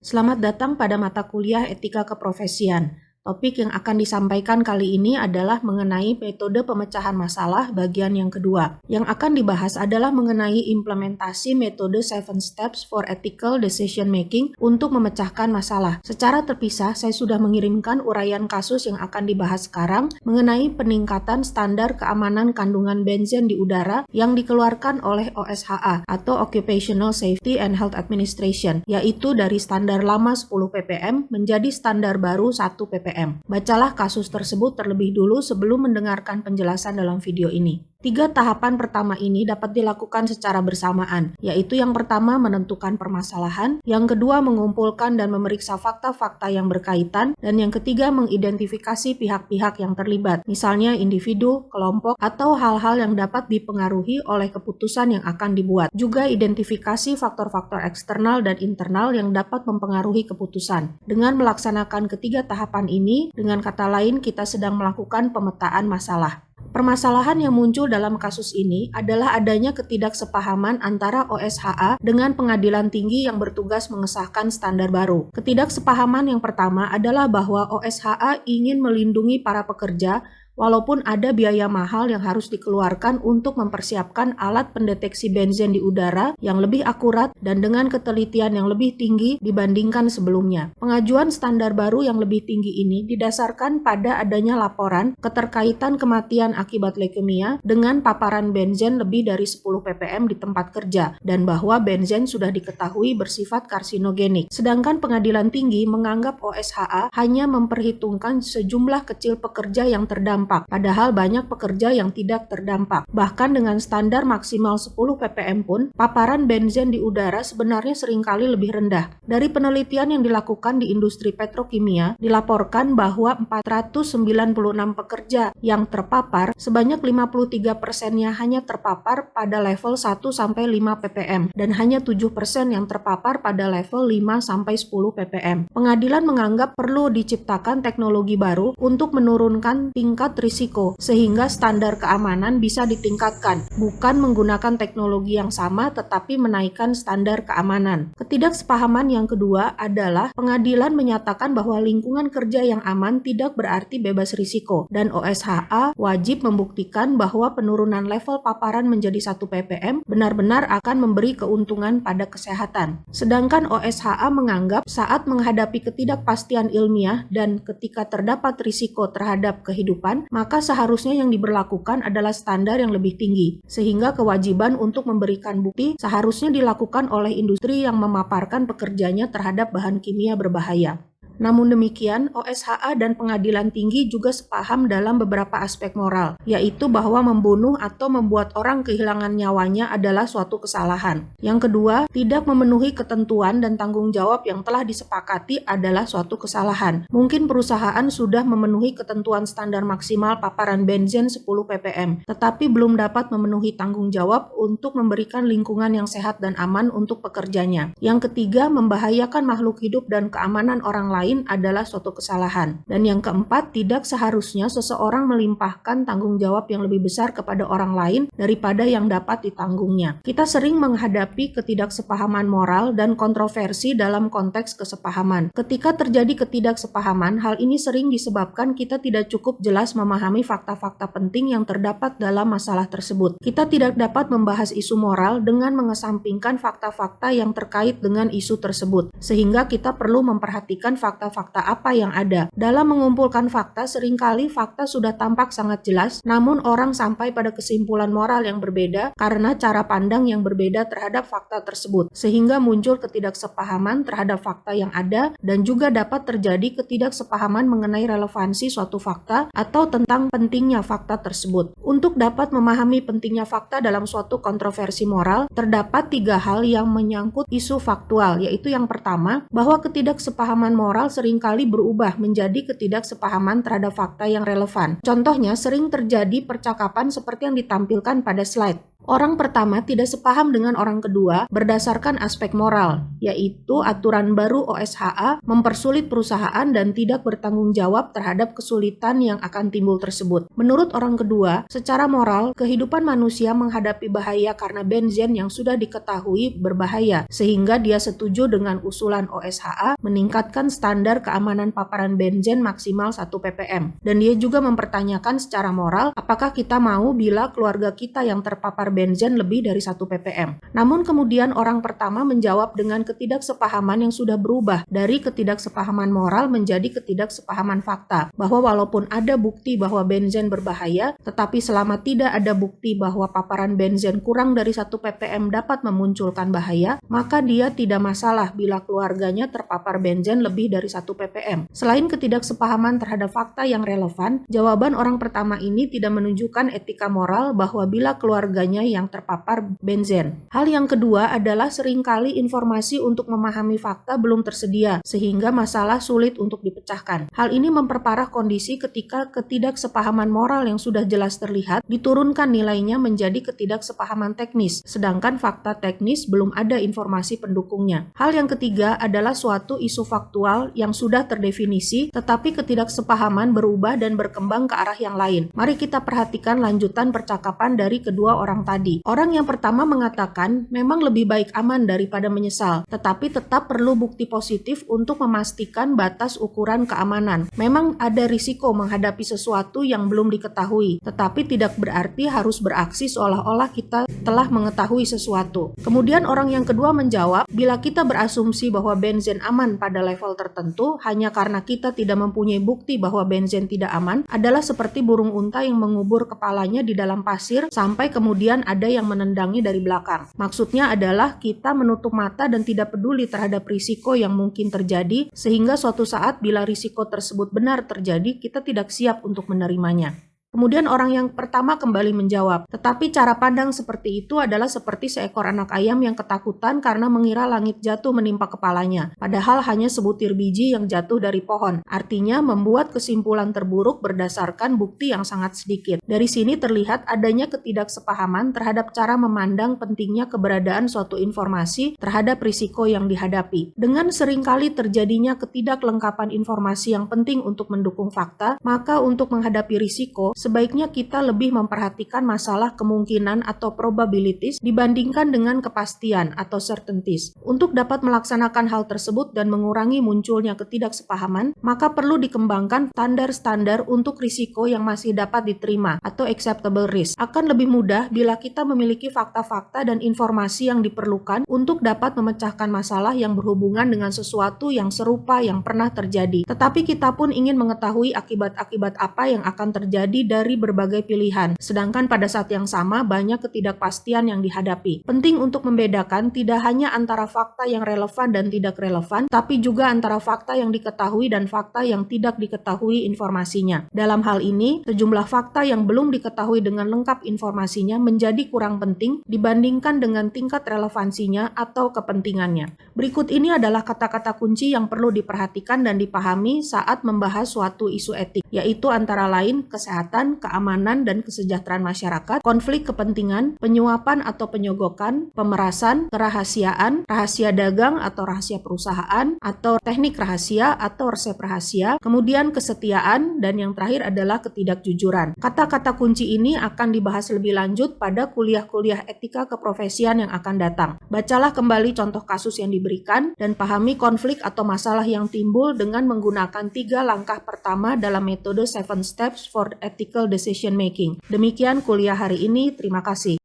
Selamat datang pada mata kuliah Etika Keprofesian. Topik yang akan disampaikan kali ini adalah mengenai metode pemecahan masalah bagian yang kedua. Yang akan dibahas adalah mengenai implementasi metode 7 Steps for Ethical Decision Making untuk memecahkan masalah. Secara terpisah, saya sudah mengirimkan uraian kasus yang akan dibahas sekarang mengenai peningkatan standar keamanan kandungan benzen di udara yang dikeluarkan oleh OSHA atau Occupational Safety and Health Administration, yaitu dari standar lama 10 ppm menjadi standar baru 1 ppm. Bacalah kasus tersebut terlebih dulu sebelum mendengarkan penjelasan dalam video ini. 3 tahapan pertama ini dapat dilakukan secara bersamaan, yaitu yang pertama menentukan permasalahan, yang kedua mengumpulkan dan memeriksa fakta-fakta yang berkaitan, dan yang ketiga mengidentifikasi pihak-pihak yang terlibat, misalnya individu, kelompok, atau hal-hal yang dapat dipengaruhi oleh keputusan yang akan dibuat. Juga identifikasi faktor-faktor eksternal dan internal yang dapat mempengaruhi keputusan. Dengan melaksanakan ketiga tahapan ini, dengan kata lain kita sedang melakukan pemetaan masalah. Permasalahan yang muncul dalam kasus ini adalah adanya ketidaksepahaman antara OSHA dengan Pengadilan Tinggi yang bertugas mengesahkan standar baru. Ketidaksepahaman yang pertama adalah bahwa OSHA ingin melindungi para pekerja walaupun ada biaya mahal yang harus dikeluarkan untuk mempersiapkan alat pendeteksi benzen di udara yang lebih akurat dan dengan ketelitian yang lebih tinggi dibandingkan sebelumnya. Pengajuan standar baru yang lebih tinggi ini didasarkan pada adanya laporan keterkaitan kematian akibat leukemia dengan paparan benzen lebih dari 10 ppm di tempat kerja dan bahwa benzen sudah diketahui bersifat karsinogenik. Sedangkan Pengadilan Tinggi menganggap OSHA hanya memperhitungkan sejumlah kecil pekerja yang terdampak, padahal banyak pekerja yang tidak terdampak. Bahkan dengan standar maksimal 10 ppm pun, paparan benzen di udara sebenarnya seringkali lebih rendah. Dari penelitian yang dilakukan di industri petrokimia, dilaporkan bahwa 496 pekerja yang terpapar, sebanyak 53%-nya hanya terpapar pada level 1-5 ppm, dan hanya 7% yang terpapar pada level 5-10 ppm. Pengadilan menganggap perlu diciptakan teknologi baru untuk menurunkan tingkat risiko, sehingga standar keamanan bisa ditingkatkan, bukan menggunakan teknologi yang sama tetapi menaikkan standar keamanan. Ketidaksepahaman yang kedua adalah pengadilan menyatakan bahwa lingkungan kerja yang aman tidak berarti bebas risiko, dan OSHA wajib membuktikan bahwa penurunan level paparan menjadi 1 ppm benar-benar akan memberi keuntungan pada kesehatan. Sedangkan OSHA menganggap saat menghadapi ketidakpastian ilmiah dan ketika terdapat risiko terhadap kehidupan, maka seharusnya yang diberlakukan adalah standar yang lebih tinggi, sehingga kewajiban untuk memberikan bukti seharusnya dilakukan oleh industri yang memaparkan pekerjanya terhadap bahan kimia berbahaya. Namun demikian, OSHA dan Pengadilan Tinggi juga sepaham dalam beberapa aspek moral, yaitu bahwa membunuh atau membuat orang kehilangan nyawanya adalah suatu kesalahan. Yang kedua, tidak memenuhi ketentuan dan tanggung jawab yang telah disepakati adalah suatu kesalahan. Mungkin perusahaan sudah memenuhi ketentuan standar maksimal paparan benzen 10 ppm, tetapi belum dapat memenuhi tanggung jawab untuk memberikan lingkungan yang sehat dan aman untuk pekerjanya. Yang ketiga, membahayakan makhluk hidup dan keamanan orang lain adalah suatu kesalahan. Dan yang keempat, tidak seharusnya seseorang melimpahkan tanggung jawab yang lebih besar kepada orang lain daripada yang dapat ditanggungnya. Kita sering menghadapi ketidaksepahaman moral dan kontroversi dalam konteks kesepahaman. Ketika terjadi ketidaksepahaman, hal ini sering disebabkan kita tidak cukup jelas memahami fakta-fakta penting yang terdapat dalam masalah tersebut. Kita tidak dapat membahas isu moral dengan mengesampingkan fakta-fakta yang terkait dengan isu tersebut, sehingga kita perlu memperhatikan fakta-fakta apa yang ada. Dalam mengumpulkan fakta, seringkali fakta sudah tampak sangat jelas, namun orang sampai pada kesimpulan moral yang berbeda karena cara pandang yang berbeda terhadap fakta tersebut, sehingga muncul ketidaksepahaman terhadap fakta yang ada, dan juga dapat terjadi ketidaksepahaman mengenai relevansi suatu fakta atau tentang pentingnya fakta tersebut. Untuk dapat memahami pentingnya fakta dalam suatu kontroversi moral, terdapat 3 hal yang menyangkut isu faktual, yaitu yang pertama, bahwa ketidaksepahaman moral seringkali berubah menjadi ketidaksepahaman terhadap fakta yang relevan. Contohnya, sering terjadi percakapan seperti yang ditampilkan pada slide. Orang pertama tidak sepaham dengan orang kedua berdasarkan aspek moral, yaitu aturan baru OSHA mempersulit perusahaan dan tidak bertanggung jawab terhadap kesulitan yang akan timbul tersebut. Menurut orang kedua, secara moral, kehidupan manusia menghadapi bahaya karena benzen yang sudah diketahui berbahaya, sehingga dia setuju dengan usulan OSHA meningkatkan standar keamanan paparan benzen maksimal 1 ppm. Dan dia juga mempertanyakan secara moral, apakah kita mau bila keluarga kita yang terpapar benzen lebih dari 1 ppm. Namun kemudian orang pertama menjawab dengan ketidaksepahaman yang sudah berubah dari ketidaksepahaman moral menjadi ketidaksepahaman fakta, bahwa walaupun ada bukti bahwa benzen berbahaya, tetapi selama tidak ada bukti bahwa paparan benzen kurang dari 1 ppm dapat memunculkan bahaya, maka dia tidak masalah bila keluarganya terpapar benzen lebih dari 1 ppm. Selain ketidaksepahaman terhadap fakta yang relevan, jawaban orang pertama ini tidak menunjukkan etika moral bahwa bila keluarganya yang terpapar benzen. Hal yang kedua adalah seringkali informasi untuk memahami fakta belum tersedia, sehingga masalah sulit untuk dipecahkan. Hal ini memperparah kondisi ketika ketidaksepahaman moral yang sudah jelas terlihat diturunkan nilainya menjadi ketidaksepahaman teknis, sedangkan fakta teknis belum ada informasi pendukungnya. Hal yang ketiga adalah suatu isu faktual yang sudah terdefinisi, tetapi ketidaksepahaman berubah dan berkembang ke arah yang lain. Mari kita perhatikan lanjutan percakapan dari kedua orang tadi. Orang yang pertama mengatakan memang lebih baik aman daripada menyesal, tetapi tetap perlu bukti positif untuk memastikan batas ukuran keamanan. Memang ada risiko menghadapi sesuatu yang belum diketahui, tetapi tidak berarti harus beraksi seolah-olah kita telah mengetahui sesuatu. Kemudian orang yang kedua menjawab, bila kita berasumsi bahwa benzen aman pada level tertentu hanya karena kita tidak mempunyai bukti bahwa benzen tidak aman, adalah seperti burung unta yang mengubur kepalanya di dalam pasir sampai kemudian ada yang menendangi dari belakang. Maksudnya adalah kita menutup mata dan tidak peduli terhadap risiko yang mungkin terjadi, sehingga suatu saat bila risiko tersebut benar terjadi, kita tidak siap untuk menerimanya. Kemudian orang yang pertama kembali menjawab, tetapi cara pandang seperti itu adalah seperti seekor anak ayam yang ketakutan karena mengira langit jatuh menimpa kepalanya, padahal hanya sebutir biji yang jatuh dari pohon. Artinya membuat kesimpulan terburuk berdasarkan bukti yang sangat sedikit. Dari sini terlihat adanya ketidaksepahaman terhadap cara memandang pentingnya keberadaan suatu informasi terhadap risiko yang dihadapi. Dengan seringkali terjadinya ketidaklengkapan informasi yang penting untuk mendukung fakta, maka untuk menghadapi risiko, sebaiknya kita lebih memperhatikan masalah kemungkinan atau probabilities dibandingkan dengan kepastian atau certainties. Untuk dapat melaksanakan hal tersebut dan mengurangi munculnya ketidaksepahaman, maka perlu dikembangkan standar-standar untuk risiko yang masih dapat diterima atau acceptable risk. Akan lebih mudah bila kita memiliki fakta-fakta dan informasi yang diperlukan untuk dapat memecahkan masalah yang berhubungan dengan sesuatu yang serupa yang pernah terjadi. Tetapi kita pun ingin mengetahui akibat-akibat apa yang akan terjadi dari berbagai pilihan, sedangkan pada saat yang sama banyak ketidakpastian yang dihadapi. Penting untuk membedakan tidak hanya antara fakta yang relevan dan tidak relevan, tapi juga antara fakta yang diketahui dan fakta yang tidak diketahui informasinya. Dalam hal ini, sejumlah fakta yang belum diketahui dengan lengkap informasinya menjadi kurang penting dibandingkan dengan tingkat relevansinya atau kepentingannya. Berikut ini adalah kata-kata kunci yang perlu diperhatikan dan dipahami saat membahas suatu isu etik, yaitu antara lain kesehatan, keamanan dan kesejahteraan masyarakat, konflik kepentingan, penyuapan atau penyogokan, pemerasan, kerahasiaan, rahasia dagang atau rahasia perusahaan, atau teknik rahasia atau resep rahasia, kemudian kesetiaan, dan yang terakhir adalah ketidakjujuran. Kata-kata kunci ini akan dibahas lebih lanjut pada kuliah-kuliah etika keprofesian yang akan datang. Bacalah kembali contoh kasus yang diberikan dan pahami konflik atau masalah yang timbul dengan menggunakan 3 langkah pertama dalam metode 7 Steps for Ethical Decision Making. Demikian kuliah hari ini, terima kasih.